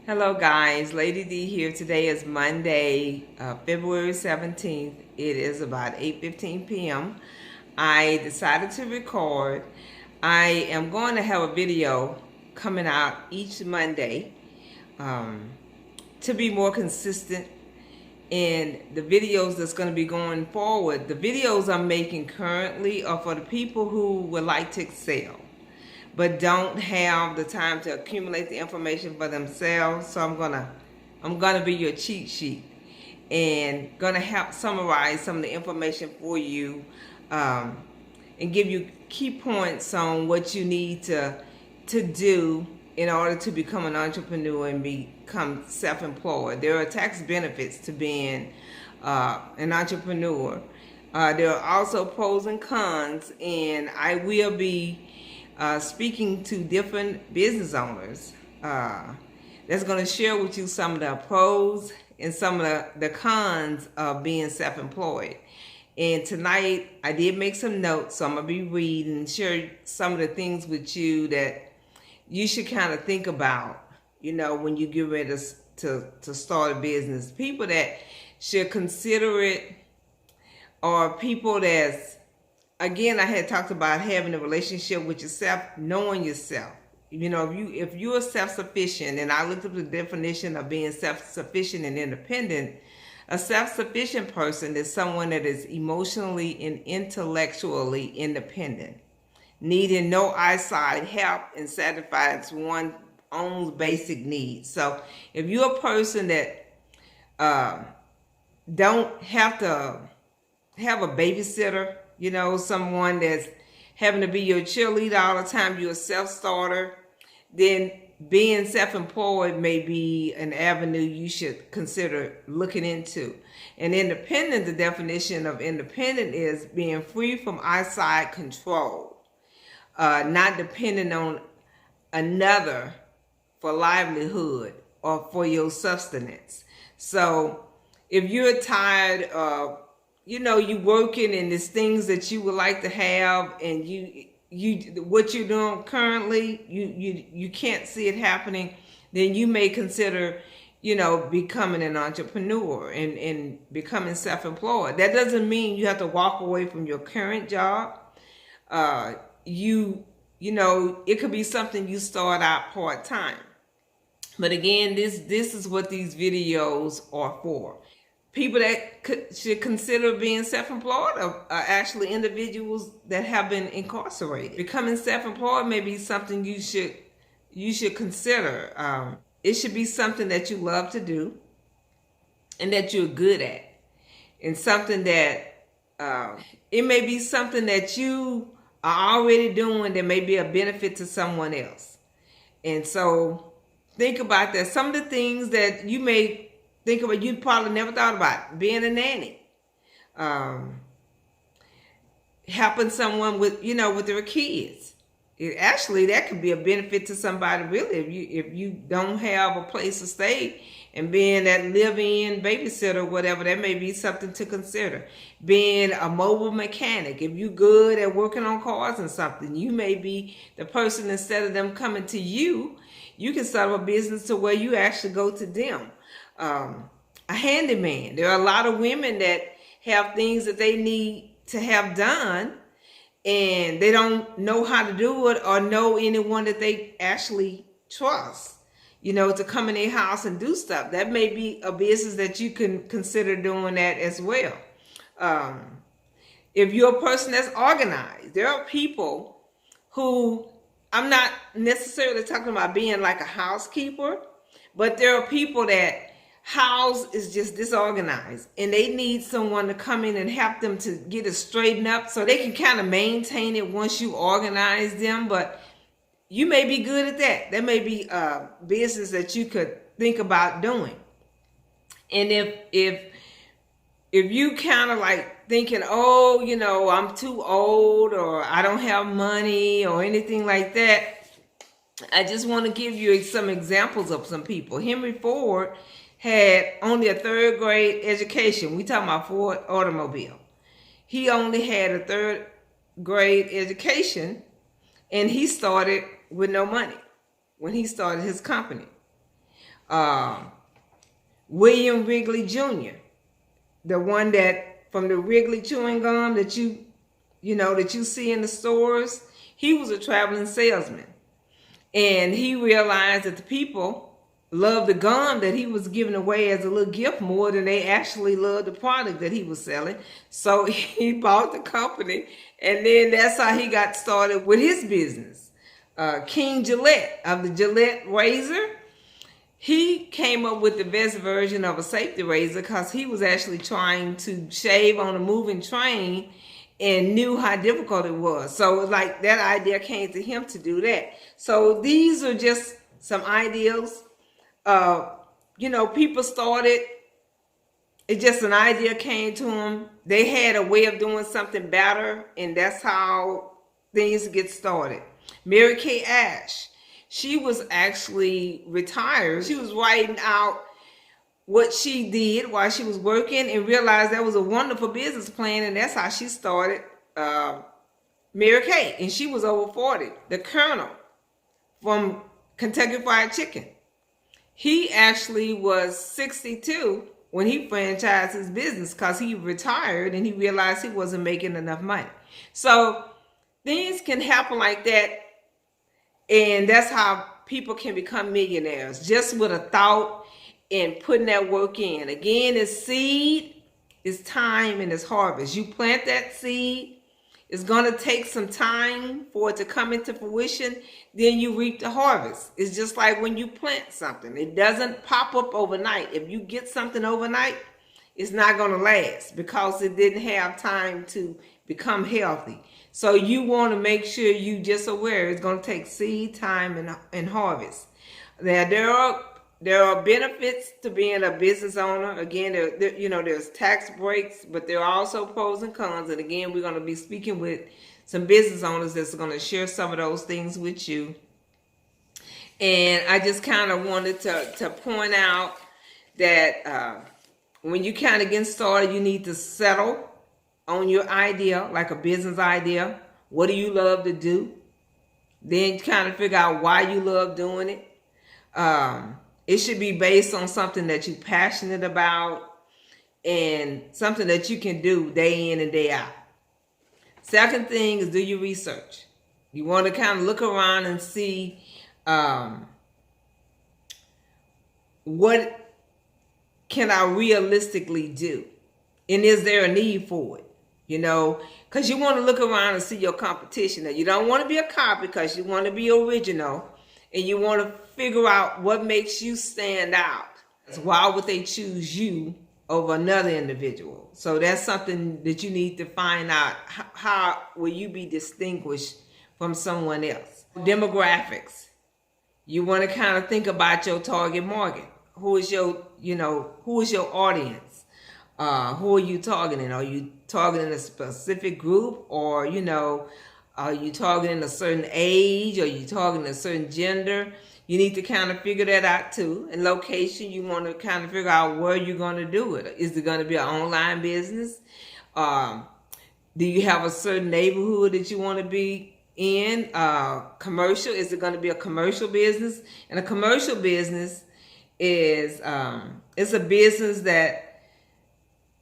Hello guys, Layde Dei here. Today is Monday, February 17th. It is about 8:15 p.m. I decided to record. I am going to have a video coming out each Monday to be more consistent in the videos that's going to be going forward. The videos I'm making currently are for the people who would like to excel but don't have the time to accumulate the information for themselves. So I'm gonna be your cheat sheet and gonna help summarize some of the information for you, and give you key points on what you need to do in order to become an entrepreneur and become self-employed. There are tax benefits to being an entrepreneur. There are also pros and cons, and I will be speaking to different business owners that's going to share with you some of the pros and some of the cons of being self-employed. And tonight I did make some notes, so I'm going to be reading and share some of the things with you that you should kind of think about, when you get ready to start a business. People that should consider it are people that's, again, I had talked about having a relationship with yourself, knowing yourself. If you are self-sufficient, and I looked up the definition of being self-sufficient and independent, a self-sufficient person is someone that is emotionally and intellectually independent, needing no outside help and satisfies one's own basic needs. So if you're a person that don't have to have a babysitter, someone that's having to be your cheerleader all the time, you're a self-starter, then being self-employed may be an avenue you should consider looking into. And independent, the definition of independent is being free from outside control, not dependent on another for livelihood or for your sustenance. So if you're tired of you working and there's things that you would like to have, and what you're doing currently, you can't see it happening, then you may consider, becoming an entrepreneur and becoming self-employed. That doesn't mean you have to walk away from your current job. It could be something you start out part-time. But again, this is what these videos are for. People that should consider being self-employed are actually individuals that have been incarcerated. Becoming self-employed may be something you should consider. It should be something that you love to do and that you're good at, and something that it may be something that you are already doing that may be a benefit to someone else. And so think about that. Some of the things that you may think about, you probably never thought about: being a nanny, helping someone with their kids. That could be a benefit to somebody, really, if you don't have a place to stay, and being that live-in babysitter or whatever, that may be something to consider. Being a mobile mechanic, if you're good at working on cars and something, you may be the person, instead of them coming to you, you can start a business to where you actually go to them. A handyman. There are a lot of women that have things that they need to have done, and they don't know how to do it or know anyone that they actually trust, to come in their house and do stuff. That may be a business that you can consider doing that as well. If you're a person that's organized, there are people who, I'm not necessarily talking about being like a housekeeper, but there are people that house is just disorganized, and they need someone to come in and help them to get it straightened up so they can kind of maintain it once you organize them. But you may be good at that. That may be a business that you could think about doing. And if you kind of like thinking, I'm too old, or I don't have money, or anything like that, I just want to give you some examples of some people. Henry Ford had only a third grade education. We talking about Ford automobile. He only had a third grade education, and he started with no money when he started his company. William Wrigley Jr., the one that from the Wrigley chewing gum that that you see in the stores, he was a traveling salesman. And he realized that the people loved the gum that he was giving away as a little gift more than they actually loved the product that he was selling. So he bought the company, and then that's how he got started with his business. King Gillette of the Gillette razor, he came up with the best version of a safety razor because he was actually trying to shave on a moving train and knew how difficult it was. So like that idea came to him to do that. So these are just some ideas. People started, it just an idea came to them. They had a way of doing something better, and that's how things get started. Mary Kay Ash, she was actually retired. She was writing out what she did while she was working and realized that was a wonderful business plan, and that's how she started Mary Kay, and she was over 40. The Colonel from Kentucky Fried Chicken, he actually was 62 when he franchised his business because he retired and he realized he wasn't making enough money. So things can happen like that, and that's how people can become millionaires, just with a thought and putting that work in. Again, it's seed, it's time, and it's harvest. You plant that seed, it's going to take some time for it to come into fruition, then you reap the harvest. It's just like when you plant something. It doesn't pop up overnight. If you get something overnight, it's not going to last because it didn't have time to become healthy. So you want to make sure you just aware it's going to take seed, time, and harvest. There are benefits to being a business owner. Again, there's tax breaks, but there are also pros and cons. And again, we're going to be speaking with some business owners that's going to share some of those things with you. And I just kind of wanted to point out that when you kind of get started, you need to settle on your idea, like a business idea. What do you love to do? Then kind of figure out why you love doing it. It should be based on something that you're passionate about and something that you can do day in and day out. Second thing is do your research. You want to kind of look around and see what can I realistically do? And is there a need for it? Because you want to look around and see your competition. Now, you don't want to be a copy because you want to be original. And you want to figure out what makes you stand out. Why would they choose you over another individual? So that's something that you need to find out. How will you be distinguished from someone else? Demographics. You want to kind of think about your target market. Who is your audience? Who are you targeting? Are you targeting a specific group, or are you targeting a certain age? Are you targeting a certain gender? You need to kind of figure that out too. And location, you want to kind of figure out where you're going to do it. Is it going to be an online business? Do you have a certain neighborhood that you want to be in? Commercial, is it going to be a commercial business? And a commercial business is it's a business that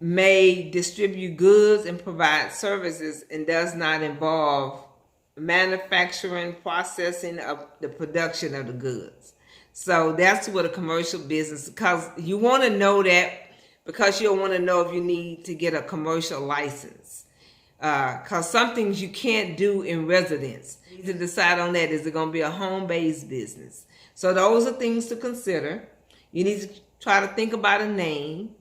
may distribute goods and provide services and does not involve manufacturing, processing of the production of the goods. So that's what a commercial business, because you want to know that, because you'll want to know if you need to get a commercial license. Because some things you can't do in residence. You need to decide on that. Is it going to be a home-based business? So those are things to consider. You need to try to think about a name.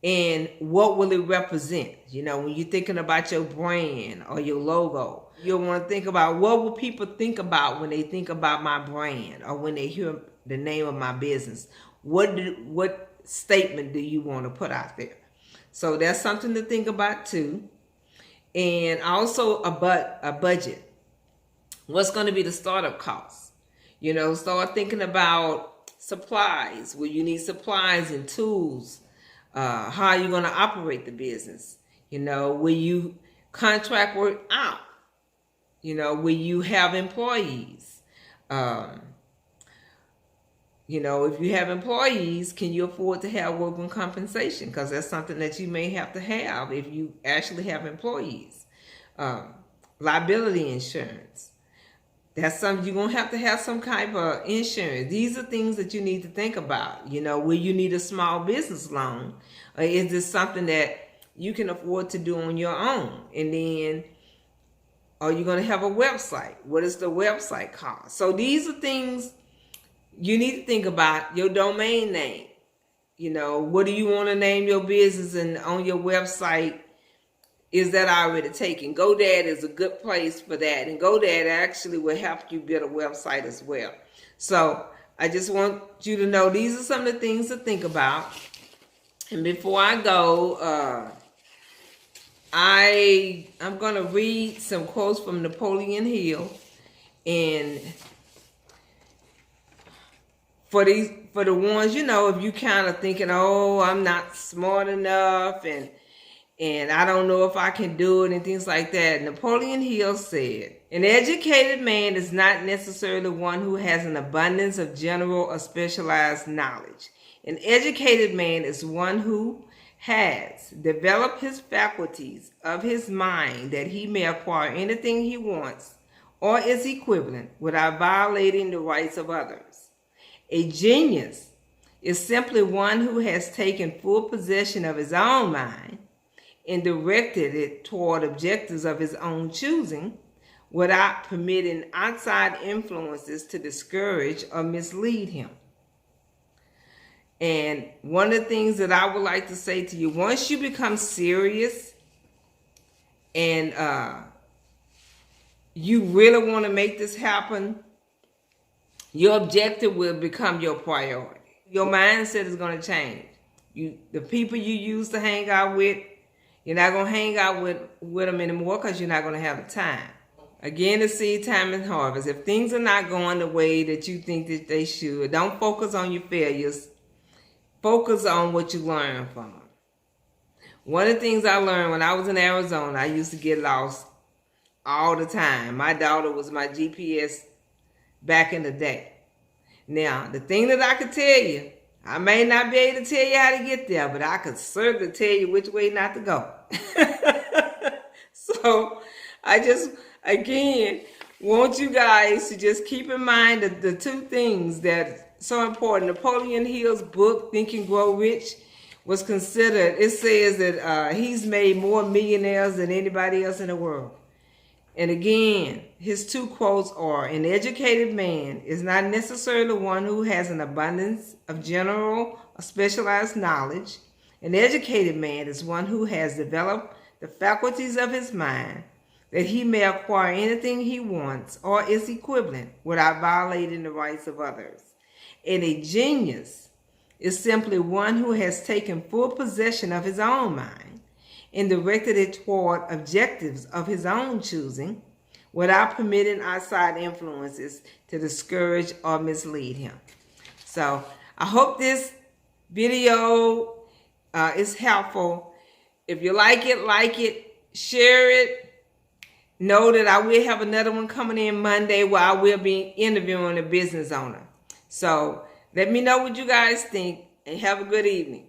And what will it represent? When you're thinking about your brand or your logo, you'll want to think about what will people think about when they think about my brand or when they hear the name of my business. What statement do you want to put out there? So that's something to think about too. And also a budget. What's going to be the startup costs? Start thinking about supplies. Will you need supplies and tools? How are you going to operate the business? Will you contract work out? Will you have employees? If you have employees, can you afford to have workers' compensation? Because that's something that you may have to have if you actually have employees. Liability insurance. That's something you're going to have some kind of insurance. These are things that you need to think about. Will you need a small business loan? Or is this something that you can afford to do on your own? And then, are you going to have a website? What is the website cost? So these are things you need to think about. Your domain name. What do you want to name your business, and on your website, is that already taken? GoDaddy is a good place for that. And GoDaddy actually will help you build a website as well. So I just want you to know these are some of the things to think about. And before I go, I'm going to read some quotes from Napoleon Hill. And for the ones, if you kind of thinking, oh, I'm not smart enough, and I don't know if I can do it and things like that. Napoleon Hill said, an educated man is not necessarily one who has an abundance of general or specialized knowledge. An educated man is one who has developed his faculties of his mind that he may acquire anything he wants or is equivalent without violating the rights of others. A genius is simply one who has taken full possession of his own mind and directed it toward objectives of his own choosing without permitting outside influences to discourage or mislead him. And one of the things that I would like to say to you, once you become serious and you really want to make this happen, your objective will become your priority. Your mindset is going to change. The people you used to hang out with, you're not going to hang out with them anymore because you're not going to have the time. Again, the seed time and harvest. If things are not going the way that you think that they should, don't focus on your failures. Focus on what you learn from them. One of the things I learned when I was in Arizona, I used to get lost all the time. My daughter was my GPS back in the day. Now, the thing that I could tell you, I may not be able to tell you how to get there, but I could certainly tell you which way not to go. So I just, again, want you guys to just keep in mind the two things that are so important. Napoleon Hill's book, Think and Grow Rich, was considered, it says that he's made more millionaires than anybody else in the world. And again, his two quotes are, an educated man is not necessarily one who has an abundance of general or specialized knowledge. An educated man is one who has developed the faculties of his mind that he may acquire anything he wants or is equivalent without violating the rights of others. And a genius is simply one who has taken full possession of his own mind and directed it toward objectives of his own choosing without permitting outside influences to discourage or mislead him. So I hope this video is helpful. If you like it, share it. Know that I will have another one coming in Monday where I will be interviewing a business owner. So let me know what you guys think, and have a good evening.